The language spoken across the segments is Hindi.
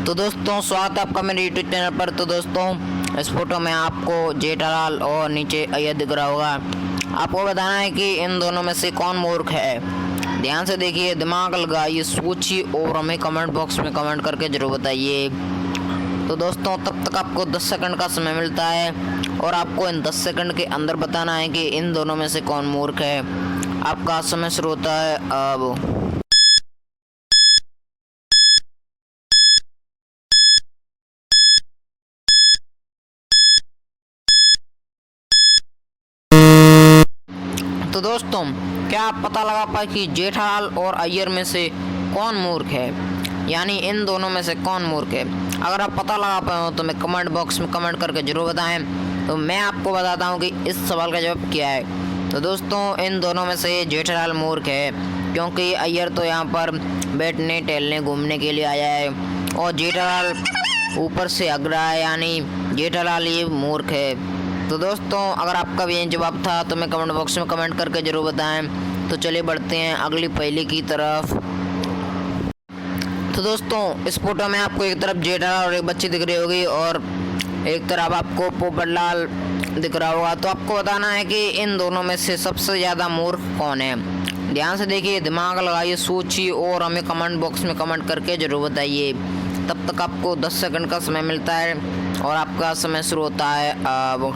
तो दोस्तों स्वागत है आपका मेरे यूट्यूब चैनल पर। तो दोस्तों इस फोटो में आपको जेठालाल और नीचे अय्यर दिख रहा होगा। आपको बताना है कि इन दोनों में से कौन मूर्ख है। ध्यान से देखिए, दिमाग लगाइए, सोचिए और हमें कमेंट बॉक्स में कमेंट करके ज़रूर बताइए। तो दोस्तों तब तक आपको 10 सेकंड का समय मिलता है और आपको इन 10 सेकंड के अंदर बताना है कि इन दोनों में से कौन मूर्ख है। आपका समय शुरू होता है अब। तो दोस्तों क्या आप पता लगा पाए कि जेठालाल और अय्यर में से कौन मूर्ख है, यानी इन दोनों में से कौन मूर्ख है? अगर आप पता लगा पाए हो तो मैं कमेंट बॉक्स में कमेंट करके ज़रूर बताएं। तो मैं आपको बताता हूं कि इस सवाल का जवाब क्या है। तो दोस्तों इन दोनों में से जेठालाल मूर्ख है, क्योंकि अय्यर तो यहाँ पर बैठने टहलने घूमने के लिए आया है और जेठालाल ऊपर से हग रहा है, यानी जेठालाल ये मूर्ख है। तो दोस्तों अगर आपका भी यही जवाब था तो मैं कमेंट बॉक्स में कमेंट करके ज़रूर बताएं। तो चलिए बढ़ते हैं अगली पहेली की तरफ। तो दोस्तों इस फोटो में आपको एक तरफ जेठालाल और एक बच्ची दिख रही होगी और एक तरफ आपको पोपटलाल दिख रहा होगा। तो आपको बताना है कि इन दोनों में से सबसे ज़्यादा मूर्ख कौन है। ध्यान से देखिए, दिमाग लगाइए, सोचिए और हमें कमेंट बॉक्स में कमेंट करके ज़रूर बताइए। तब तक आपको 10 सेकंड का समय मिलता है और आपका समय शुरू होता है अब।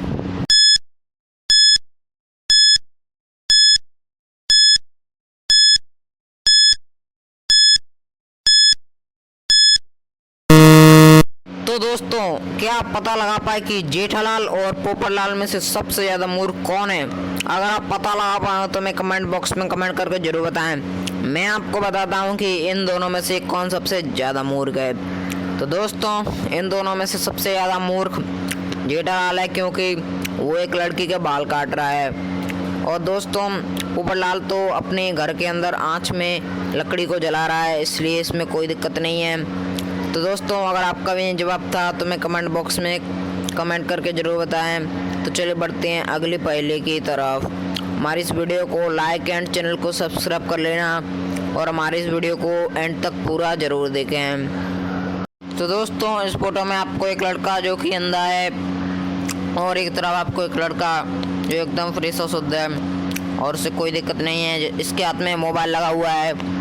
तो दोस्तों क्या आप पता लगा पाए कि जेठालाल और पोपटलाल में से सबसे ज़्यादा मूर्ख कौन है? अगर आप पता लगा पाए तो मैं कमेंट बॉक्स में कमेंट करके ज़रूर बताएं। मैं आपको बताता हूं कि इन दोनों में से कौन सबसे ज़्यादा मूर्ख है। तो दोस्तों इन दोनों में से सबसे ज़्यादा मूर्ख जेठालाल है, क्योंकि वो एक लड़की के बाल काट रहा है। और दोस्तों पोपटलाल तो अपने घर के अंदर आँच में लकड़ी को जला रहा है, इसलिए इसमें कोई दिक्कत नहीं है। तो दोस्तों अगर आपका भी जवाब था तो मैं कमेंट बॉक्स में कमेंट करके ज़रूर बताएं। तो चलिए बढ़ते हैं अगली पहेली की तरफ। हमारी इस वीडियो को लाइक एंड चैनल को सब्सक्राइब कर लेना और हमारी इस वीडियो को एंड तक पूरा ज़रूर देखें। तो दोस्तों इस फोटो में आपको एक लड़का जो कि अंधा है और एक तरफ आपको एक लड़का जो एकदम फ्रेश और शुद्ध है और उसे कोई दिक्कत नहीं है, इसके हाथ में मोबाइल लगा हुआ है।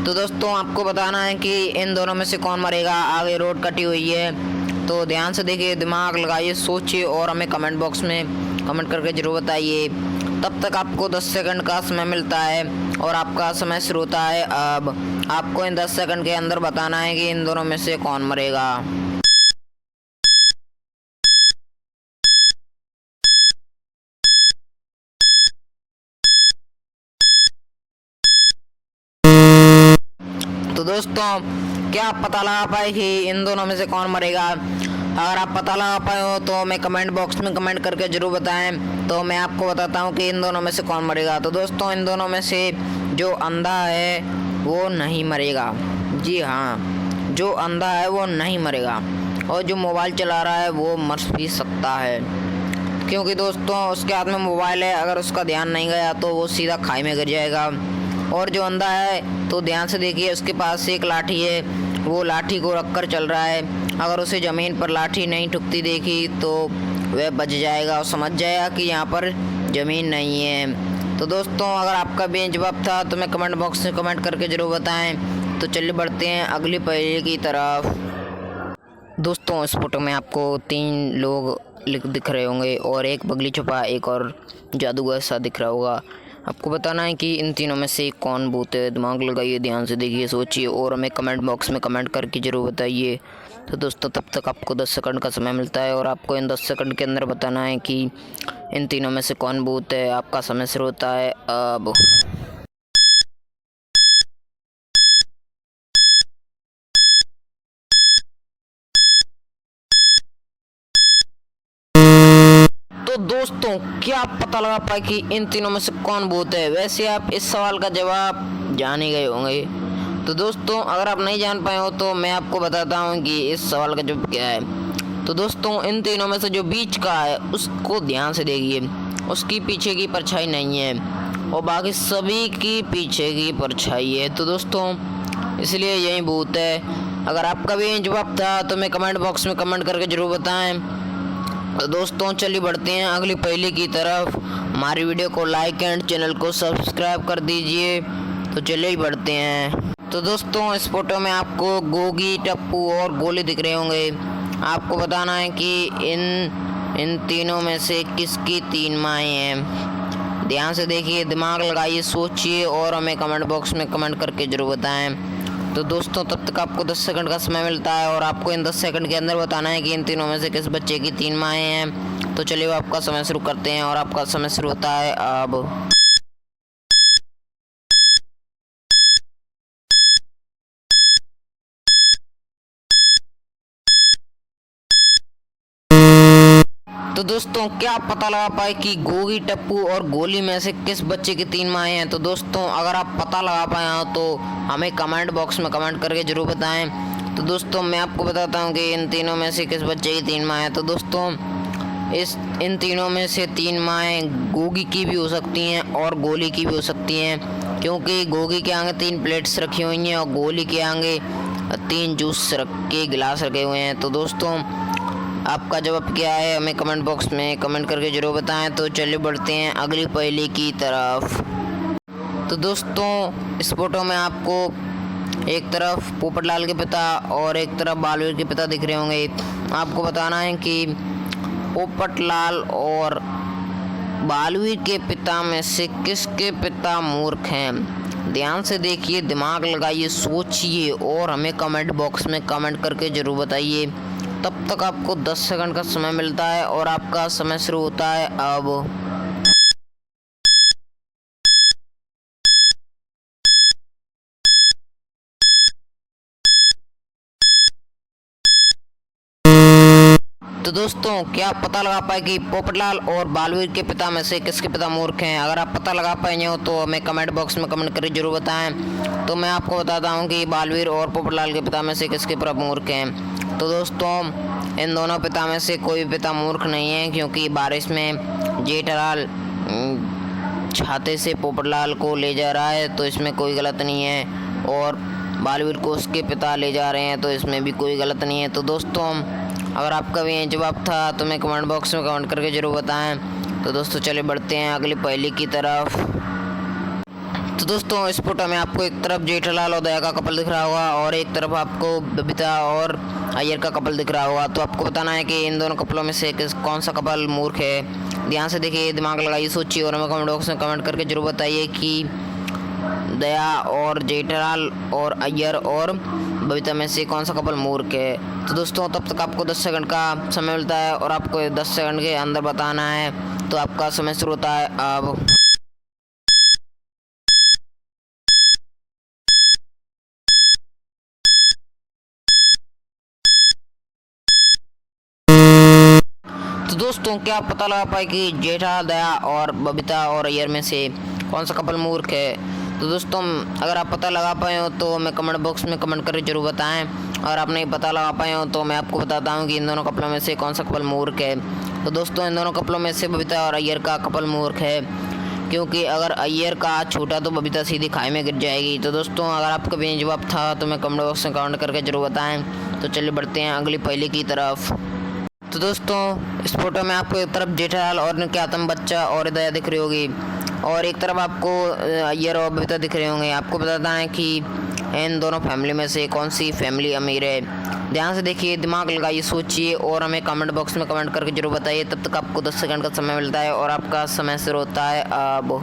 तो दोस्तों आपको बताना है कि इन दोनों में से कौन मरेगा। आगे रोड कटी हुई है, तो ध्यान से देखिए, दिमाग लगाइए, सोचिए और हमें कमेंट बॉक्स में कमेंट करके ज़रूर बताइए। तब तक आपको 10 सेकंड का समय मिलता है और आपका समय शुरू होता है अब। आपको इन 10 सेकंड के अंदर बताना है कि इन दोनों में से कौन मरेगा। तो दोस्तों क्या आप पता लगा पाए कि इन दोनों में से कौन मरेगा? अगर आप पता लगा पाए हो तो मैं कमेंट बॉक्स में कमेंट करके ज़रूर बताएं। तो मैं आपको बताता हूं कि इन दोनों में से कौन मरेगा। तो दोस्तों इन दोनों में से जो अंधा है वो नहीं मरेगा। जी हाँ, जो अंधा है वो नहीं मरेगा और जो मोबाइल चला रहा है वो मर भी सकता है, क्योंकि दोस्तों उसके हाथ में मोबाइल है, अगर उसका ध्यान नहीं गया तो वो सीधा खाई में गिर जाएगा। और जो अंधा है तो ध्यान से देखिए, उसके पास एक लाठी है, वो लाठी को रखकर चल रहा है। अगर उसे ज़मीन पर लाठी नहीं ठुकती देखी तो वह बच जाएगा और समझ जाएगा कि यहाँ पर ज़मीन नहीं है। तो दोस्तों अगर आपका भी जवाब था तो मैं कमेंट बॉक्स में कमेंट करके ज़रूर बताएं। तो चलिए बढ़ते हैं अगली पहेली की तरफ। दोस्तों इस फोटो में आपको 3 लोग दिख रहे होंगे और एक बगली छुपा, एक और जादूगर सा दिख रहा होगा। आपको बताना है कि इन तीनों में से कौन भूत है। दिमाग लगाइए, ध्यान से देखिए, सोचिए और हमें कमेंट बॉक्स में कमेंट करके ज़रूर बताइए। तो दोस्तों तब तक आपको 10 सेकंड का समय मिलता है और आपको इन 10 सेकंड के अंदर बताना है कि इन तीनों में से कौन भूत है। आपका समय शुरू होता है अब। तो दोस्तों क्या आप पता लगा पाए कि इन तीनों में से कौन भूत है? वैसे आप इस सवाल का जवाब जान ही गए होंगे। तो दोस्तों अगर आप नहीं जान पाए हो तो मैं आपको बताता हूँ कि इस सवाल का जवाब क्या है। तो दोस्तों इन तीनों में से जो बीच का है उसको ध्यान से देखिए, उसकी पीछे की परछाई नहीं है और बाकी सभी की पीछे की परछाई है। तो दोस्तों इसलिए यही भूत है। अगर आपका भी जवाब था तो मैं कमेंट बॉक्स में कमेंट करके जरूर बताएं। तो दोस्तों चलिए बढ़ते हैं अगली पहेली की तरफ। हमारी वीडियो को लाइक एंड चैनल को सब्सक्राइब कर दीजिए। तो चलिए बढ़ते हैं। तो दोस्तों इस फोटो में आपको गोगी, टप्पू और गोली दिख रहे होंगे। आपको बताना है कि इन तीनों में से किसकी 3 माएँ हैं। ध्यान से देखिए, दिमाग लगाइए, सोचिए और हमें कमेंट बॉक्स में कमेंट करके जरूर बताएं। तो दोस्तों तब तक आपको 10 सेकंड का समय मिलता है और आपको इन 10 सेकंड के अंदर बताना है कि इन तीनों में से किस बच्चे की 3 माएँ हैं। तो चलिए आपका समय शुरू करते हैं और आपका समय शुरू होता है अब। तो दोस्तों क्या आप पता लगा पाए कि गोगी, टप्पू और गोली में से किस बच्चे की 3 माएँ हैं। तो दोस्तों अगर आप पता लगा पाए हो तो हमें कमेंट बॉक्स में कमेंट करके जरूर बताएं। तो दोस्तों मैं आपको बताता हूं कि इन तीनों में से किस बच्चे की 3 माएँ हैं। तो दोस्तों इन तीनों में से 3 माएँ गोगी की भी हो सकती हैं और गोली की भी हो सकती हैं, क्योंकि गोगी के आगे 3 प्लेट्स रखी हुई हैं और गोली के आगे 3 जूस के गिलास रखे हुए हैं। तो दोस्तों आपका जवाब क्या है हमें कमेंट बॉक्स में कमेंट करके जरूर बताएं। तो चलिए बढ़ते हैं अगली पहेली की तरफ। तो दोस्तों इस फोटो में आपको एक तरफ पोपटलाल के पिता और एक तरफ बालवीर के पिता दिख रहे होंगे। आपको बताना है कि पोपटलाल और बालवीर के पिता में से किसके पिता मूर्ख हैं। ध्यान से देखिए, दिमाग लगाइए, सोचिए और हमें कमेंट बॉक्स में कमेंट करके जरूर बताइए। तब तक आपको 10 सेकंड का समय मिलता है और आपका समय शुरू होता है अब। तो दोस्तों क्या आप पता लगा पाए कि पोपटलाल और बालवीर के पिता में से किसके पिता मूर्ख हैं। अगर आप पता लगा पाए हो तो हमें कमेंट बॉक्स में कमेंट करके जरूर बताएं। तो मैं आपको बताता हूं कि बालवीर और पोपटलाल के पिता में से किसके पिता मूर्ख हैं। तो दोस्तों इन दोनों पिता में से कोई पिता मूर्ख नहीं है, क्योंकि बारिश में जेठालाल छाते से पोपटलाल को ले जा रहा है तो इसमें कोई गलत नहीं है, और बालवीर को उसके पिता ले जा रहे हैं तो इसमें भी कोई गलत नहीं है। तो दोस्तों अगर आपका भी जवाब था तो मैं कमेंट बॉक्स में कमेंट करके जरूर बताएं। तो दोस्तों चलिए बढ़ते हैं अगली पहेली की तरफ। तो दोस्तों इस फोटो में आपको एक तरफ जेठालाल और दया का कपल दिख रहा होगा और एक तरफ आपको बबीता और अय्यर का कपल दिख रहा होगा। तो आपको बताना है कि इन दोनों कपलों में से कौन सा कपल मूर्ख है। ध्यान से देखिए, दिमाग लगाइए, सोचिए और हमें कमेंट बॉक्स में कमेंट करके जरूर बताइए कि दया और जेठालाल और अय्यर और बबीता में से कौन सा कपल मूर्ख है। तो दोस्तों तब तक आपको 10 सेकंड का समय मिलता है और आपको 10 सेकंड के अंदर बताना है। तो आपका समय शुरू होता है अब। तो दोस्तों क्या आप पता लगा पाए कि जेठा, दया और बबीता और अय्यर में से कौन सा कपल मूर्ख है। तो दोस्तों अगर आप पता लगा पाए हो तो हमें कमेंट बॉक्स में कमेंट करके जरूर बताएं। और आप नहीं पता लगा पाए हो तो मैं आपको बताता हूं कि इन दोनों कपलों में से कौन सा कपल मूर्ख है। तो दोस्तों इन दोनों कपलों में से बबीता और अय्यर का कपल मूर्ख है, क्योंकि अगर अय्यर का हाथ छूटा तो बबीता सीधी खाई में गिर जाएगी। तो दोस्तों अगर आपका भी जवाब था तो मैं कमेंट बॉक्स में कमेंट करके जरूर बताएं। तो चलिए बढ़ते हैं अगली पहेली की तरफ। तो दोस्तों इस फोटो में आपको एक तरफ जेठालाल और उनके आतम बच्चा और दया दिख रही होगी और एक तरफ आपको अय्यर और बबीता दिख रहे होंगे। आपको बताना है कि इन दोनों फैमिली में से कौन सी फैमिली अमीर है। ध्यान से देखिए, दिमाग लगाइए, सोचिए और हमें कमेंट बॉक्स में कमेंट करके जरूर बताइए। तब तक आपको 10 सेकंड का समय मिलता है और आपका समय शुरू होता है अब।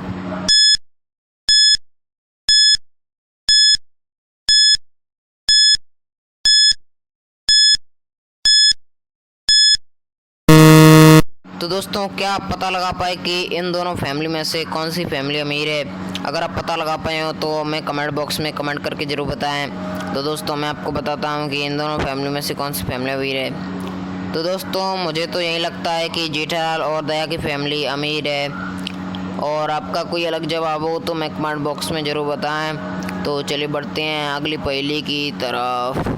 तो दोस्तों क्या आप पता लगा पाए कि इन दोनों फैमिली में से कौन सी फैमिली अमीर है। अगर आप पता लगा पाए हो तो हमें कमेंट बॉक्स में कमेंट करके ज़रूर बताएं। तो दोस्तों मैं आपको बताता हूं कि इन दोनों फैमिली में से कौन सी फैमिली अमीर है। तो दोस्तों मुझे तो यही लगता है कि जेठालाल और दया की फैमिली अमीर है, और आपका कोई अलग जवाब हो तो मैं कमेंट बॉक्स में ज़रूर बताएं। तो चलिए बढ़ते हैं अगली पहेली की तरफ।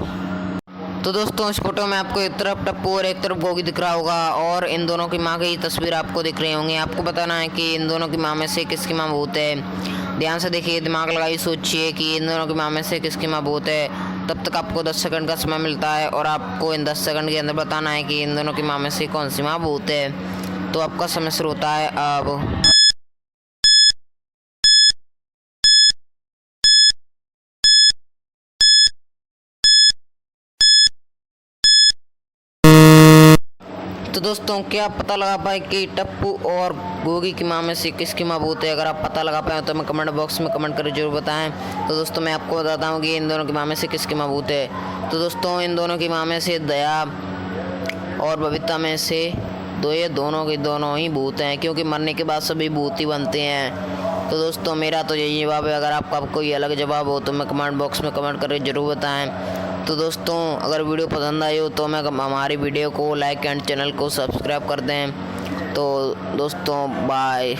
तो दोस्तों इस फोटो में आपको एक तरफ टप्पू और एक तरफ गोगी दिख रहा होगा और इन दोनों की माँ की तस्वीर आपको दिख रही होंगी। आपको बताना है कि इन दोनों की माँ में से किसकी माँ भूत है। ध्यान से देखिए, दिमाग लगाइए, सोचिए कि इन दोनों की माँ में से किसकी माँ भूत है। तब तक आपको 10 सेकंड का समय मिलता है और आपको इन 10 सेकंड के अंदर बताना है कि इन दोनों की माँ में से कौन सी माँ भूत है। तो आपका समय शुरू होता है अब। तो दोस्तों क्या आप पता लगा पाए कि टप्पू और गोगी की माँ में से किसकी माँ भूत है? अगर आप पता लगा पाए तो मैं कमेंट बॉक्स में कमेंट करके जरूर बताएं। तो दोस्तों मैं आपको बताता हूँ कि इन दोनों की माँ में से किसकी माँ भूत है। तो दोस्तों इन दोनों की माँ में से दया और बबीता में से ये दोनों के दोनों ही भूत हैं, क्योंकि मरने के बाद सभी भूत ही बनते हैं। तो दोस्तों मेरा तो यही जवाब है। अगर आपका कोई अलग जवाब हो तो मैं कमेंट बॉक्स में कमेंट करके ज़रूर बताएं। तो दोस्तों अगर वीडियो पसंद आई हो तो मैं हमारी वीडियो को लाइक एंड चैनल को सब्सक्राइब कर दें। तो दोस्तों बाय।